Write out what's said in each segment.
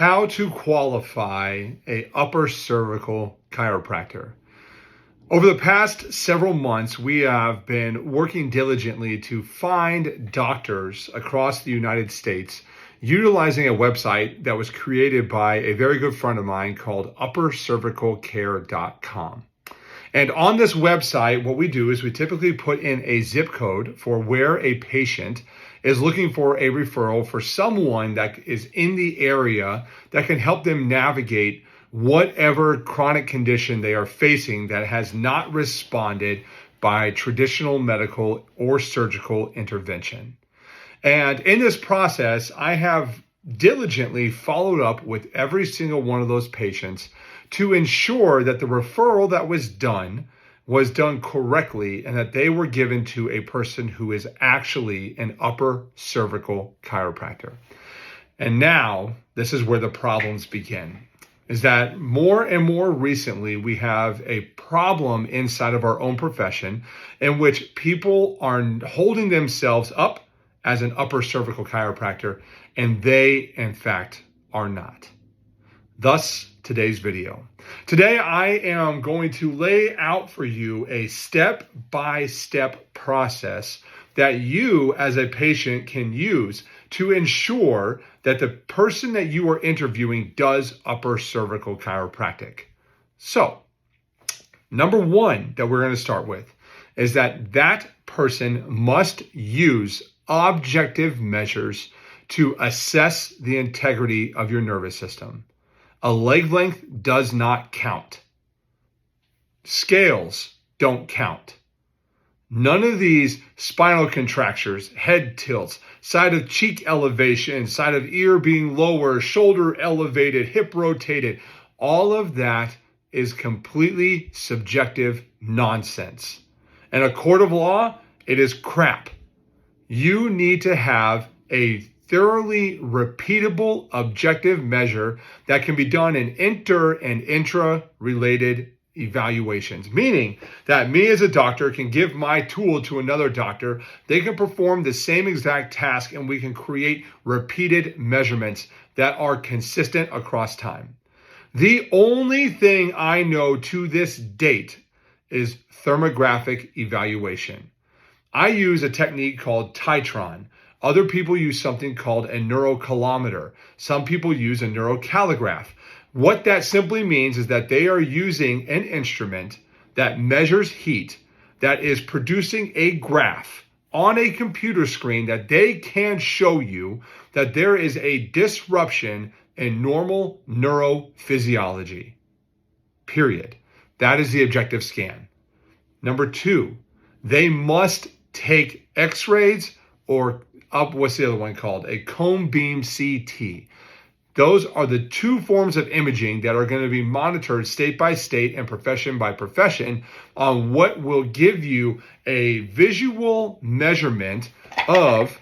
How to qualify a upper cervical chiropractor. Over the past several months, we have been working diligently to find doctors across the United States utilizing a website that was created by a very good friend of mine called uppercervicalcare.com. And on this website, what we do is we typically put in a zip code for where a patient is looking for a referral for someone that is in the area that can help them navigate whatever chronic condition they are facing that has not responded by traditional medical or surgical intervention. And in this process, I have diligently followed up with every single one of those patients to ensure that the referral that was done correctly and that they were given to a person who is actually an upper cervical chiropractor. And now this is where the problems begin, is that more and more recently we have a problem inside of our own profession in which people are holding themselves up as an upper cervical chiropractor, and they, in fact, are not. Thus, today's video. Today, I am going to lay out for you a step-by-step process that you as a patient can use to ensure that the person that you are interviewing does upper cervical chiropractic. So, number one that we're going to start with is that person must use objective measures to assess the integrity of your nervous system. A leg length does not count. Scales don't count. None of these spinal contractures, head tilts, side of cheek elevation, side of ear being lower, shoulder elevated, hip rotated, all of that is completely subjective nonsense. In a court of law, it is crap. You need to have a thoroughly repeatable objective measure that can be done in inter and intra-related evaluations, meaning that me as a doctor can give my tool to another doctor, they can perform the same exact task, and we can create repeated measurements that are consistent across time. The only thing I know to this date is thermographic evaluation. I use a technique called Titron. Other people use something called a neurocalometer. Some people use a neurocalligraph. What that simply means is that they are using an instrument that measures heat, that is producing a graph on a computer screen that they can show you that there is a disruption in normal neurophysiology. Period. That is the objective scan. Number two, they must take x-rays or what's the other one called? A cone beam CT. Those are the two forms of imaging that are going to be monitored state by state and profession by profession on what will give you a visual measurement of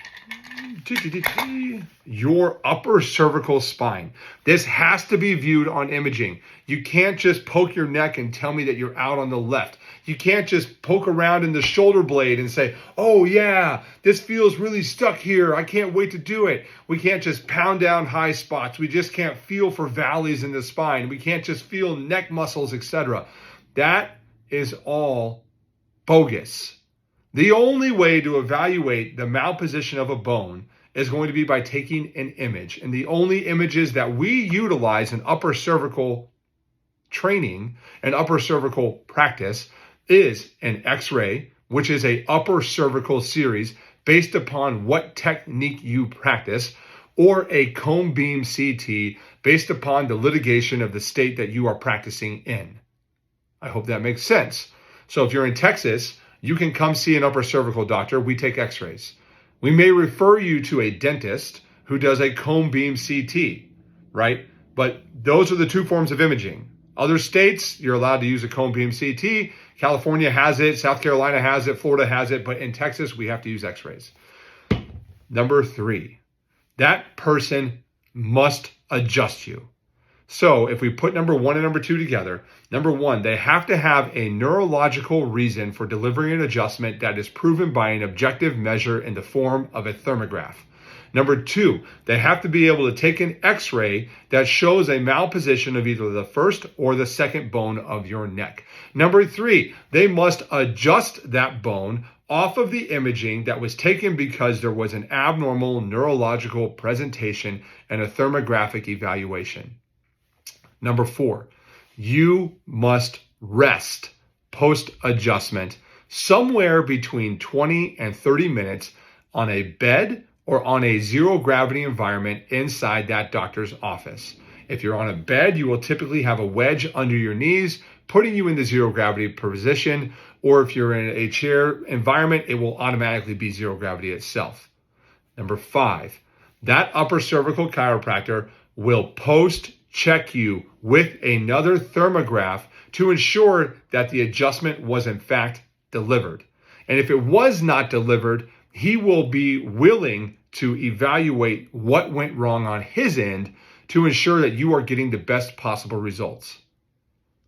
your upper cervical spine. This has to be viewed on imaging. You can't just poke your neck and tell me that you're out on the left. You can't just poke around in the shoulder blade and say, oh yeah, this feels really stuck here. I can't wait to do it. We can't just pound down high spots. We just can't feel for valleys in the spine. We can't just feel neck muscles, etc. That is all bogus. The only way to evaluate the malposition of a bone is going to be by taking an image. And the only images that we utilize in upper cervical training and upper cervical practice is an x-ray, which is a upper cervical series based upon what technique you practice, or a cone beam CT based upon the litigation of the state that you are practicing in. I hope that makes sense. So if you're in Texas, you can come see an upper cervical doctor. We take x-rays. We may refer you to a dentist who does a cone beam CT, right? But those are the two forms of imaging. Other states, you're allowed to use a cone beam CT. California has it, South Carolina has it, Florida has it, but in Texas, we have to use x-rays. Number three, that person must adjust you. So if we put number one and number two together, number one, they have to have a neurological reason for delivering an adjustment that is proven by an objective measure in the form of a thermograph. Number 2, they have to be able to take an x-ray that shows a malposition of either the first or the second bone of your neck. Number 3, they must adjust that bone off of the imaging that was taken because there was an abnormal neurological presentation and a thermographic evaluation. Number 4, you must rest post-adjustment somewhere between 20 and 30 minutes on a bed or on a zero gravity environment inside that doctor's office. If you're on a bed, you will typically have a wedge under your knees, putting you in the zero gravity position, or if you're in a chair environment, it will automatically be zero gravity itself. Number 5, that upper cervical chiropractor will post-check you with another thermograph to ensure that the adjustment was in fact delivered. And if it was not delivered, he will be willing to evaluate what went wrong on his end to ensure that you are getting the best possible results.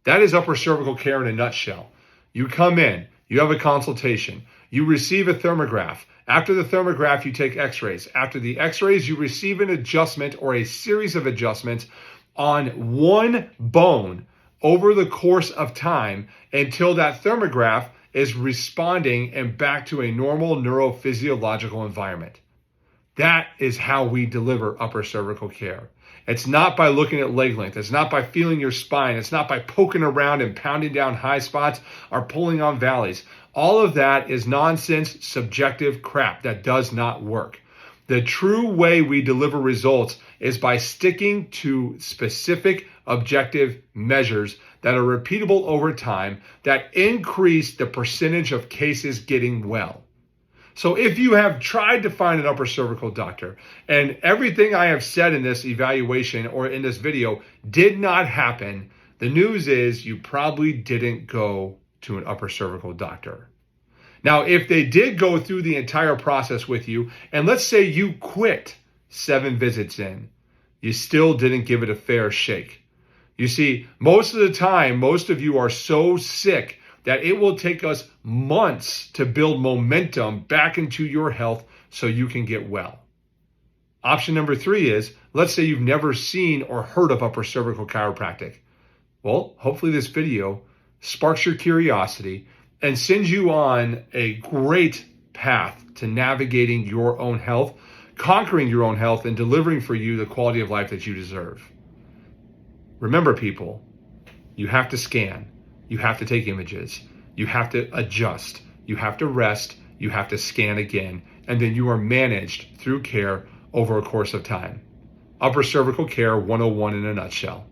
That is upper cervical care in a nutshell. You come in, you have a consultation, you receive a thermograph. After the thermograph, you take x-rays. After the x-rays, you receive an adjustment or a series of adjustments on one bone over the course of time until that thermograph is responding and back to a normal neurophysiological environment. That is how we deliver upper cervical care. It's not by looking at leg length. It's not by feeling your spine. It's not by poking around and pounding down high spots or pulling on valleys. All of that is nonsense, subjective crap that does not work. The true way we deliver results is by sticking to specific objective measures that are repeatable over time that increase the percentage of cases getting well. So if you have tried to find an upper cervical doctor and everything I have said in this evaluation or in this video did not happen, the news is you probably didn't go to an upper cervical doctor. Now, if they did go through the entire process with you, and let's say you quit 7 visits in, you still didn't give it a fair shake. You see, most of the time, most of you are so sick that it will take us months to build momentum back into your health so you can get well. Option number 3 is, let's say you've never seen or heard of upper cervical chiropractic. Well, hopefully this video sparks your curiosity and sends you on a great path to navigating your own health, conquering your own health, and delivering for you the quality of life that you deserve. Remember, people, you have to scan, you have to take images, you have to adjust, you have to rest, you have to scan again, and then you are managed through care over a course of time. Upper cervical care 101 in a nutshell.